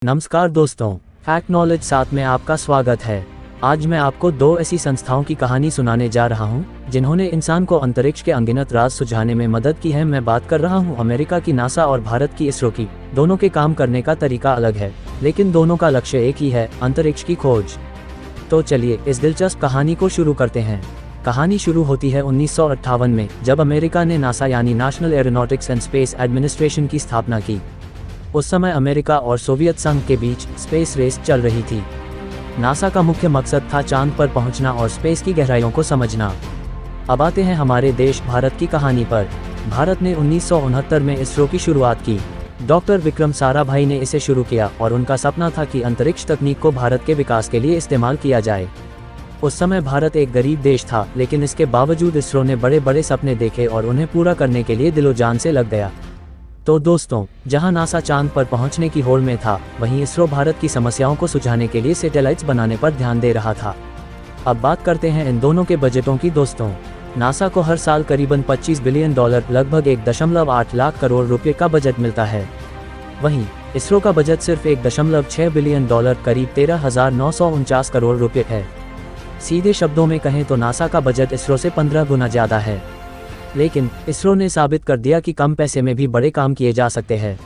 नमस्कार दोस्तों, fact knowledge 7 में आपका स्वागत है। आज मैं आपको दो ऐसी संस्थाओं की कहानी सुनाने जा रहा हूं, जिन्होंने इंसान को अंतरिक्ष के अनगिनत राज सुझाने में मदद की है। मैं बात कर रहा हूं अमेरिका की नासा और भारत की इसरो की। दोनों के काम करने का तरीका अलग है, लेकिन दोनों का लक्ष्य एक ही है, अंतरिक्ष की खोज। तो चलिए इस दिलचस्प कहानी को शुरू करते हैं। कहानी शुरू होती है 1958 में, जब अमेरिका ने नासा यानी national aeronautics and space administration की स्थापना की। उस समय अमेरिका और सोवियत संघ के बीच स्पेस रेस चल रही थी। नासा का मुख्य मकसद था चांद पर पहुंचना और स्पेस की गहराइयों को समझना। अब आते हैं हमारे देश भारत की कहानी पर। भारत ने 1969 में इसरो की शुरुआत की। डॉक्टर विक्रम साराभाई ने इसे शुरू किया और उनका सपना था कि अंतरिक्ष तकनीक को भारत के विकास के लिए इस्तेमाल किया जाए। उस समय भारत एक गरीब देश था, लेकिन इसके बावजूद इसरो ने बड़े बड़े सपने देखे और उन्हें पूरा करने के लिए दिलो जान से लग गया। तो दोस्तों, जहां नासा चांद पर पहुंचने की होड़ में था, वहीं इसरो भारत की समस्याओं को सुलझाने के लिए सैटेलाइट्स बनाने पर ध्यान दे रहा था। अब बात करते हैं इन दोनों के बजटों की दोस्तों। नासा को हर साल करीबन $25 बिलियन लगभग 1.8 लाख करोड़ रुपए का बजट मिलता है। वहीं इसरो का बजट सिर्फ $1.6 बिलियन करीब 13,949 करोड़ रुपए है। सीधे शब्दों में कहें तो नासा का बजट इसरो से 15 गुना ज़्यादा है। लेकिन इसरो ने साबित कर दिया कि कम पैसे में भी बड़े काम किए जा सकते हैं।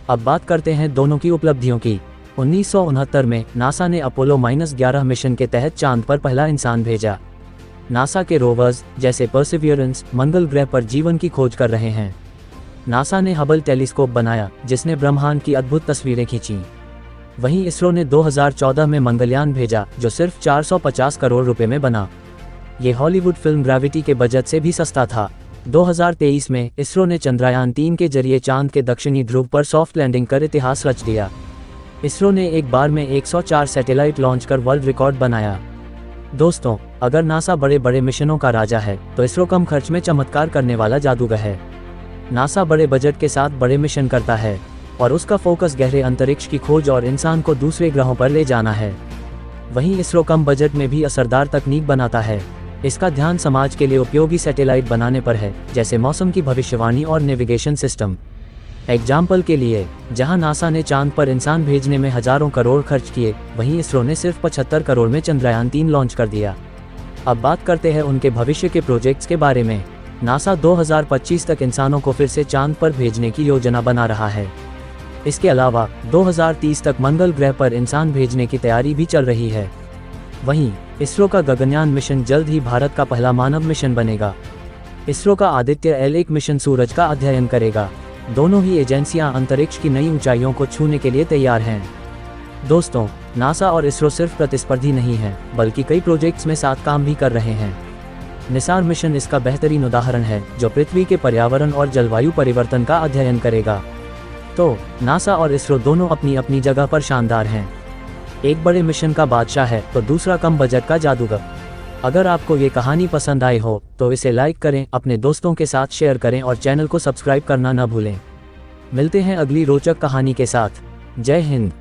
अब बात करते हैं दोनों की उपलब्धियों की। 1969 में नासा ने अपोलो-11 मिशन के तहत चांद पर पहला इंसान भेजा। नासा के रोवर्स जैसे परसिवियरेंस मंगल ग्रह पर जीवन की खोज कर रहे हैं। नासा ने हबल टेलीस्कोप बनाया, जिसने ब्रह्मांड की अद्भुत तस्वीरें खींची। वहीं इसरो ने 2014 में मंगलयान भेजा, जो सिर्फ 450 करोड़ रुपए में बना। ये हॉलीवुड फिल्म ग्रेविटी के बजट से भी सस्ता था। 2023 में इसरो ने चंद्रयान 3 के जरिए चांद के दक्षिणी ध्रुव पर सॉफ्ट लैंडिंग कर इतिहास रच दिया। इसरो ने एक बार में 104 सैटेलाइट लॉन्च कर वर्ल्ड रिकॉर्ड बनाया। दोस्तों, अगर नासा बड़े बड़े मिशनों का राजा है, तो इसरो कम खर्च में चमत्कार करने वाला जादूगर है। नासा बड़े बजट के साथ बड़े मिशन करता है और उसका फोकस गहरे अंतरिक्ष की खोज और इंसान को दूसरे ग्रहों पर ले जाना है। वहीं इसरो कम बजट में भी असरदार तकनीक बनाता है। इसका ध्यान समाज के लिए उपयोगी सैटेलाइट बनाने पर है, जैसे मौसम की भविष्यवाणी और नेविगेशन सिस्टम। एग्जाम्पल के लिए, जहां नासा ने चांद पर इंसान भेजने में हजारों करोड़ खर्च किए, वहीं इसरो ने सिर्फ 75 करोड़ में चंद्रयान 3 लॉन्च कर दिया। अब बात करते हैं उनके भविष्य के प्रोजेक्ट्स के बारे में। नासा 2025 तक इंसानों को फिर से चांद पर भेजने की योजना बना रहा है। इसके अलावा 2030 तक मंगल ग्रह पर इंसान भेजने की तैयारी भी चल रही है। वहीं इसरो का गगनयान मिशन जल्द ही भारत का पहला मानव मिशन बनेगा। इसरो का आदित्य L1 मिशन सूरज का अध्ययन करेगा। दोनों ही एजेंसियां अंतरिक्ष की नई ऊंचाइयों को छूने के लिए तैयार हैं। दोस्तों, नासा और इसरो सिर्फ प्रतिस्पर्धी नहीं हैं, बल्कि कई प्रोजेक्ट्स में साथ काम भी कर रहे हैं। निसार मिशन इसका बेहतरीन उदाहरण है, जो पृथ्वी के पर्यावरण और जलवायु परिवर्तन का अध्ययन करेगा। तो नासा और इसरो दोनों अपनी अपनी जगह पर शानदार हैं। एक बड़े मिशन का बादशाह है, तो दूसरा कम बजट का जादूगर। अगर आपको ये कहानी पसंद आई हो, तो इसे लाइक करें, अपने दोस्तों के साथ शेयर करें और चैनल को सब्सक्राइब करना न भूलें। मिलते हैं अगली रोचक कहानी के साथ। जय हिंद।